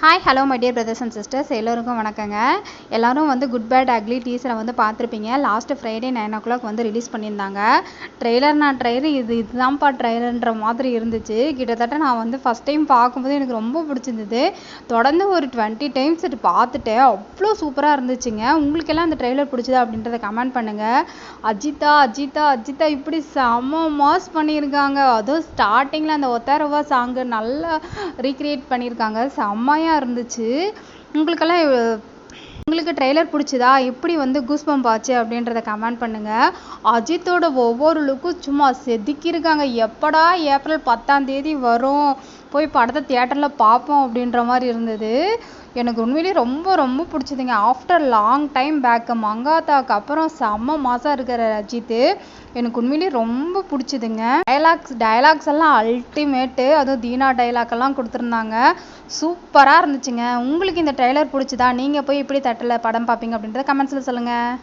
Hi hello my dear brothers and sisters, எல்லோருக்கும் வணக்கங்க. எல்லோரும் வந்து குட் பேட் அக்லி டீசரை வந்து பார்த்துருப்பீங்க. லாஸ்ட்டு ஃப்ரைடே 9 o'clock வந்து ரிலீஸ் பண்ணியிருந்தாங்க. ட்ரெய்லர் இதுதான்ப்பா ட்ரெய்லர்ன்ற மாதிரி இருந்துச்சு. கிட்டத்தட்ட நான் வந்து ஃபஸ்ட் டைம் பார்க்கும்போது எனக்கு ரொம்ப பிடிச்சிருந்தது. தொடர்ந்து ஒரு 20 டைம்ஸ் பார்த்துட்டேன். அவ்வளோ சூப்பராக இருந்துச்சுங்க. உங்களுக்கெல்லாம் அந்த ட்ரெய்லர் பிடிச்சதா அப்படின்றத கமெண்ட் பண்ணுங்கள். அஜிதா இப்படி செம்ம மாஸ் பண்ணியிருக்காங்க. அதுவும் ஸ்டார்டிங்கில் அந்த ஒத்தாரவா சாங்கு நல்லா ரீக்ரியேட் பண்ணியிருக்காங்க. செம்மையாக இருந்துச்சு. உங்களுக்கு ட்ரெய்லர் பிடிச்சதா? எப்படி வந்து கூஸ்பம்ப் ஆச்சு அப்படின்றத கமெண்ட் பண்ணுங்கள். அஜித்தோட ஒவ்வொரு லுக்கும் சும்மா செதுக்கியிருக்காங்க. எப்படா ஏப்ரல் 10 வரும், போய் படத்தை தியேட்டரில் பார்ப்போம் அப்படின்ற மாதிரி இருந்தது. எனக்கு உண்மையிலேயே ரொம்ப ரொம்ப பிடிச்சதுங்க. ஆஃப்டர் லாங் டைம் பேக் மங்காத்தாக்கு அப்புறம் செம்ம மாசாக இருக்கிற அஜித் எனக்கு உண்மையிலேயே ரொம்ப பிடிச்சதுங்க. டயலாக்ஸ் எல்லாம் அல்டிமேட்டு. அதுவும் தீனா டைலாக் கொடுத்துருந்தாங்க. சூப்பராக இருந்துச்சுங்க. உங்களுக்கு இந்த ட்ரெய்லர் பிடிச்சதா? நீங்கள் போய் இப்படி தேட்டரில் படம் பார்ப்பீங்க அப்படின்றத கமெண்ட்ஸில் சொல்லுங்கள்.